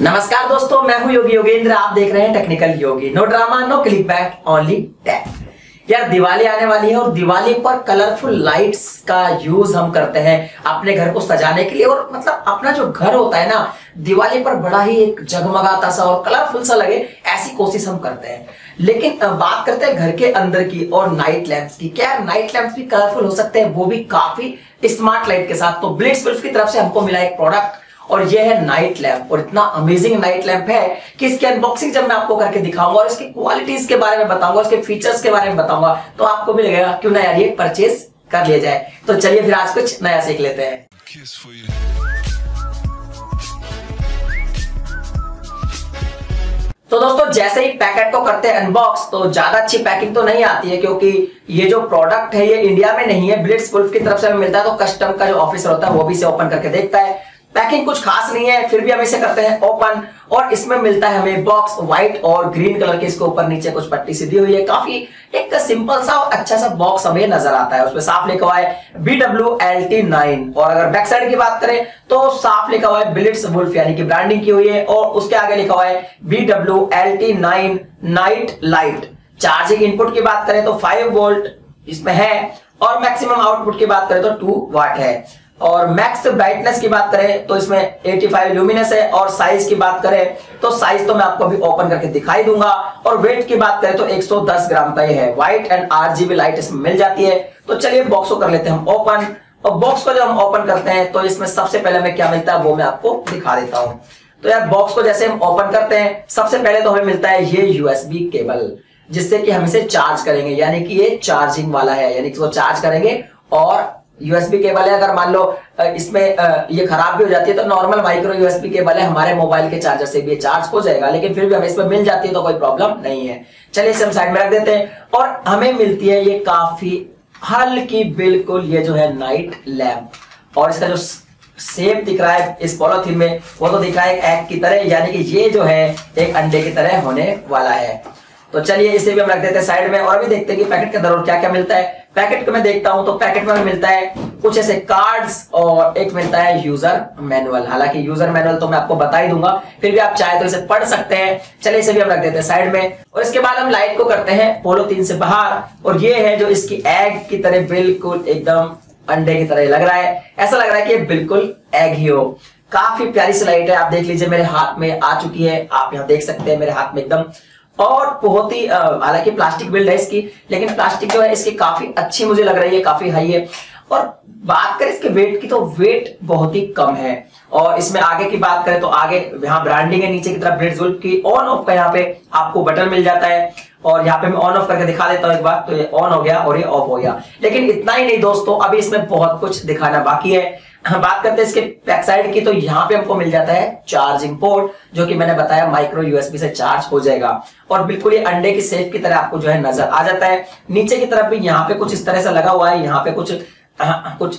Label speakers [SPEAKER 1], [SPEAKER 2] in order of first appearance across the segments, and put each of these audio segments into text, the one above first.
[SPEAKER 1] नमस्कार दोस्तों, मैं हूं योगी योगेंद्र। आप देख रहे हैं technical Yogi. No drama, no clickbait, only tap. यार दिवाली आने वाली है और दिवाली पर कलरफुल लाइट्स का यूज हम करते हैं अपने घर को सजाने के लिए। और मतलब अपना जो घर होता है ना, दिवाली पर बड़ा ही एक जगमगाता सा और कलरफुल सा लगे, ऐसी कोशिश हम करते हैं। लेकिन बात करते हैं घर के अंदर की और नाइट लैंप्स की। क्या नाइट लैंप्स भी कलरफुल हो सकते हैं, वो भी काफी स्मार्ट लाइट के साथ। तो ब्लिट्सवुल्फ की तरफ से हमको मिला एक प्रोडक्ट और ये है नाइट लैंप। और इतना अमेजिंग नाइट लैंप है कि इसकी अनबॉक्सिंग जब मैं आपको करके दिखाऊंगा और इसकी क्वालिटीज के बारे में बताऊंगा, इसके फीचर्स के बारे में बताऊंगा, तो आपको भी लगेगा क्यों ना यार ये परचेज कर लिया जाए। तो चलिए फिर आज कुछ नया सीख लेते हैं। तो दोस्तों जैसे ही पैकेट को करते हैं अनबॉक्स, तो ज्यादा अच्छी पैकिंग तो नहीं आती है क्योंकि ये जो प्रोडक्ट है ये इंडिया में नहीं है, ब्लिट्सवुल्फ की तरफ से हमें मिलता है। तो कस्टम का जो ऑफिसर होता है वो भी इसे ओपन करके देखता है। पैकिंग कुछ खास नहीं है, फिर भी हम इसे करते हैं ओपन। और इसमें मिलता है हमें बॉक्स व्हाइट और ग्रीन कलर के, इसके ऊपर नीचे कुछ पट्टी सी दी हुई है। काफी एक सिंपल सा और अच्छा सा बॉक्स हमें नजर आता है। उसमें साफ लिखा हुआ है BW LT9। और अगर बैक साइड की बात करें तो साफ लिखा हुआ है ब्लिट्सवुल्फ, यानी कि ब्रांडिंग की हुई है। और उसके आगे लिखा हुआ है BW LT9 night light. Charging input की बात करें तो 5 वोल्ट इसमें है और मैक्सिमम आउटपुट की बात करें तो 2 वाट है। और मैक्स ब्राइटनेस की बात करें तो इसमें 85 ल्यूमिनस है। और साइज की बात करें तो साइज तो मैं आपको अभी ओपन करके दिखाई दूंगा। और वेट की बात करें तो 110 ग्राम का ये है। व्हाइट एंड RGB लाइट इसमें मिल जाती है। तो चलिए बॉक्स को कर लेते हैं हम ओपन। और बॉक्स को जब हम ओपन करते हैं तो इसमें सबसे पहले हमें क्या मिलता है वो मैं आपको दिखा देता हूं। तो यार बॉक्स को जैसे हम ओपन करते हैं, सबसे पहले तो हमें मिलता है ये USB केबल, जिससे कि हम इसे चार्ज करेंगे। यानी कि ये चार्जिंग वाला है, यानी कि इसको चार्ज करेंगे। और USB केबल है, अगर मान लो इसमें ये खराब भी हो जाती है तो नॉर्मल माइक्रो USB केबल है, हमारे मोबाइल के चार्जर से भी चार्ज हो जाएगा। लेकिन फिर भी हमें इसमें मिल जाती है तो कोई प्रॉब्लम नहीं है। चलिए इसे हम साइड में रख देते हैं। और हमें मिलती है ये काफी हल्की बिल्कुल ये जो है नाइट लैंप। और इसका जो शेप दिख रहा है इस पॉलिथीन में वो तो दिख रहा है एक एग की तरह, यानी कि ये जो है एक अंडे की तरह होने वाला है। तो चलिए इसे भी हम रख देते हैं साइड में। और अभी देखते हैं कि पैकेट के अंदर और क्या क्या मिलता है। पैकेट को मैं देखता हूं तो पैकेट में मिलता है कुछ ऐसे कार्ड्स और एक मिलता है यूजर मैनुअल। हालांकि यूजर मैनुअल तो मैं आपको बता ही दूंगा, फिर भी आप चाहे तो इसे पढ़ सकते हैं। चलिए इसे भी हम रख देते हैं साइड में। और इसके बाद हम लाइट को करते हैं पॉलिथीन से बाहर। और ये है जो इसकी एग की तरह बिल्कुल एकदम अंडे की तरह लग रहा है। ऐसा लग रहा है कि बिल्कुल एग ही हो। काफी प्यारी सी लाइट है। आप देख लीजिए मेरे हाथ में आ चुकी है, आप यहाँ देख सकते हैं मेरे हाथ में एकदम। और बहुत ही हालांकि प्लास्टिक बिल्ड है इसकी, लेकिन प्लास्टिक जो है इसकी काफी अच्छी मुझे लग रही है, काफी हाई है। और बात करें इसके वेट की तो वेट बहुत ही कम है। और इसमें आगे की बात करें तो आगे यहाँ ब्रांडिंग है, नीचे की तरफ ब्लिट्सवुल्फ की ऑन ऑफ का यहाँ पे आपको बटन मिल जाता है। और यहाँ पे मैं ऑन ऑफ करके दिखा देता हूँ एक बार। तो ये ऑन हो गया और ये ऑफ हो गया। लेकिन इतना ही नहीं दोस्तों, अभी इसमें बहुत कुछ दिखाना बाकी है। बात करते हैं इसके बैक साइड की, तो यहाँ पे हमको मिल जाता है चार्जिंग पोर्ट, जो कि मैंने बताया माइक्रो USB से चार्ज हो जाएगा। और बिल्कुल ये अंडे की शेप की तरह आपको जो है नजर आ जाता है। नीचे की तरफ भी यहाँ पे कुछ इस तरह से लगा हुआ है, यहाँ पे कुछ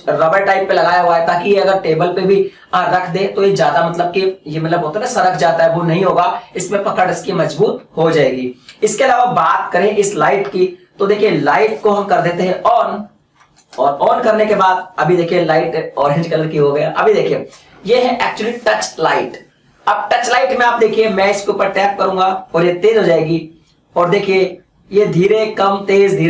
[SPEAKER 1] रबर टाइप पे लगाया हुआ है, ताकि ये अगर टेबल पे भी रख दे तो ये ज्यादा मतलब कि ये मतलब होता है ना सरक जाता है, वो नहीं होगा। इसमें पकड़ इसकी मजबूत हो जाएगी। इसके अलावा बात करें इस लाइट की, तो देखिए लाइट को हम कर देते हैं ऑन। और ऑन करने के बाद अभी देखिए लाइट ऑरेंज कलर की हो गया। अभी देखिए ये है एक्चुअली टच लाइट। अब टच लाइट में आप देखिए मैं इसके ऊपर टैप करूंगा और ये तेज हो जाएगी। और देखिए ये धीरे कम तेज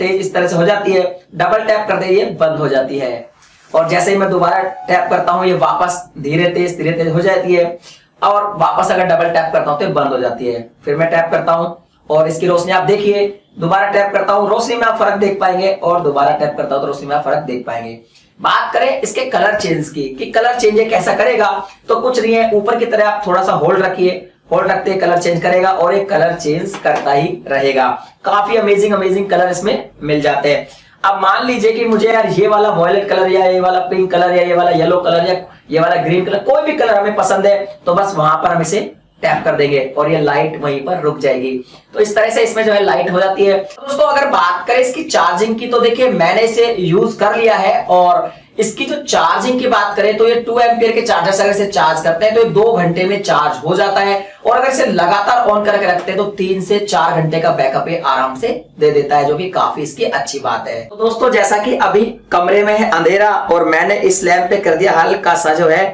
[SPEAKER 1] इस तरह से हो जाती है। डबल टैप कर दे ये बंद हो जाती है। और जैसे ही मैं दोबारा टैप करता हूं ये वापस धीरे तेज हो जाती है। और वापस अगर डबल टैप करता हूं तो ये बंद हो जाती है। फिर मैं टैप करता हूं और इसकी रोशनी आप देखिए, दोबारा टैप करता हूं रोशनी में आप फर्क देख पाएंगे। और दोबारा टैप करता हूं तो रोशनी में आप फर्क देख पाएंगे। बात करें इसके कलर चेंज की कि कलर चेंज ये कैसा करेगा, तो कुछ नहीं है, ऊपर की तरह आप थोड़ा सा होल्ड रखिए, होल्ड रखते ही कलर चेंज करेगा और एक कलर चेंज करता ही रहेगा। काफी अमेजिंग कलर इसमें मिल जाते हैं। अब मान लीजिए कि मुझे यार ये वाला वॉयलेट कलर या ये वाला पिंक कलर या ये वाला येलो कलर या ये वाला ग्रीन कलर, कोई भी कलर हमें पसंद है, तो बस वहां पर हम इसे टैप कर देंगे और ये लाइट वहीं पर रुक जाएगी। तो इस तरह से इसमें जो है लाइट हो जाती है। दोस्तों अगर बात करें इसकी चार्जिंग की, तो देखिए मैंने इसे यूज कर लिया है। और इसकी जो चार्जिंग की बात करें तो ये 2 एम्पियर के चार्जर से अगर इसे चार्ज करते हैं तो ये 2 घंटे में चार्ज हो जाता है। और अगर इसे लगातार ऑन करके रखते हैं तो 3 से 4 घंटे का बैकअप ये आराम से दे देता है, जो कि काफी इसकी अच्छी बात है। तो दोस्तों जैसा कि अभी कमरे में है अंधेरा और मैंने इस लैंप पे कर दिया हल्का सा जो है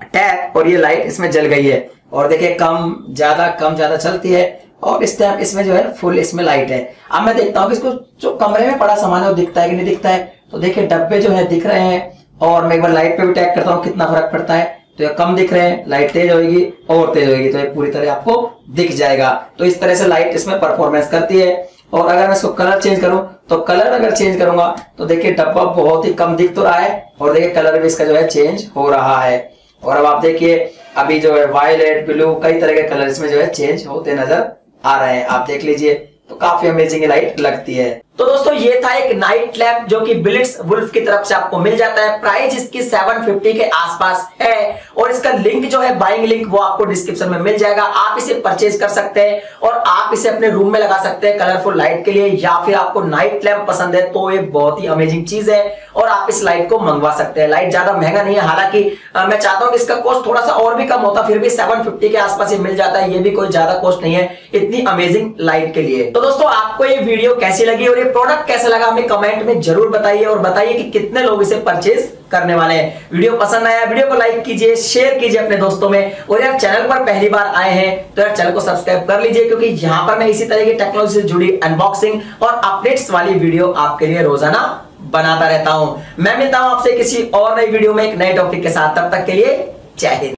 [SPEAKER 1] टैप और ये लाइट इसमें जल गई है। और देखिए कम ज्यादा चलती है। और इस टाइम इसमें जो है फुल इसमें लाइट है। अब मैं देखता हूँ कि इसको जो कमरे में पड़ा सामान है वो दिखता है कि नहीं दिखता है। तो देखिए डब्बे जो है दिख रहे हैं, और मैं एक बार लाइट पे भी टैग करता हूँ कितना फर्क पड़ता है। तो ये कम दिख रहे हैं, लाइट तेज होगी और तेज होगी तो ये पूरी तरह आपको दिख जाएगा। तो इस तरह से लाइट इसमें परफॉर्मेंस करती है। और अगर मैं इसको कलर चेंज करूं तो कलर अगर चेंज करूंगा तो देखिए डब्बा बहुत ही कम दिख तो रहा है, और देखिए कलर भी इसका जो है चेंज हो रहा है। और अब आप देखिए अभी जो है वायलेट, ब्लू, कई तरह के कलर इसमें जो है चेंज होते नजर आ रहे हैं। आप देख लीजिए तो काफी अमेजिंग लाइट लगती है। तो दोस्तों ये था एक नाइट लैम्प जो कि ब्लिट्जवुल्फ की तरफ से आपको मिल जाता है। प्राइस इसकी 750 के आसपास है, और इसका लिंक जो है बाइंग लिंक वो आपको डिस्क्रिप्शन में मिल जाएगा। आप इसे परचेज कर सकते हैं और आप इसे अपने रूम में लगा सकते हैं कलरफुल लाइट के लिए, या फिर आपको नाइट लैम्प पसंद है तो ये बहुत ही अमेजिंग चीज है और आप इस लाइट को मंगवा सकते हैं। लाइट ज्यादा महंगा नहीं है, हालांकि मैं चाहता हूं कि इसका कॉस्ट थोड़ा सा और भी कम होता, फिर भी 750 के आसपास ये मिल जाता है। ये भी कोई ज्यादा कॉस्ट नहीं है इतनी अमेजिंग लाइट के लिए। तो दोस्तों आपको ये वीडियो कैसी लगी और ये प्रोडक्ट कैसा लगा हमें कमेंट में जरूर बताइए, और बताइए कि कितने लोग इसे परचेज करने वाले हैं। वीडियो पसंद आया वीडियो को लाइक कीजिए, शेयर कीजिए अपने दोस्तों में, और यार चैनल पर पहली बार आए हैं तो यार चैनल को सब्सक्राइब कर लीजिए, क्योंकि यहां पर मैं इसी तरह की टेक्नोलॉजी से जुड़ी अनबॉक्सिंग और अपडेट्स वाली वीडियो आपके लिए रोजाना बनाता रहता हूं। मैं मिलता हूं आपसे किसी और नई वीडियो में एक नए टॉपिक के साथ, तब तक के लिए जय हिंद।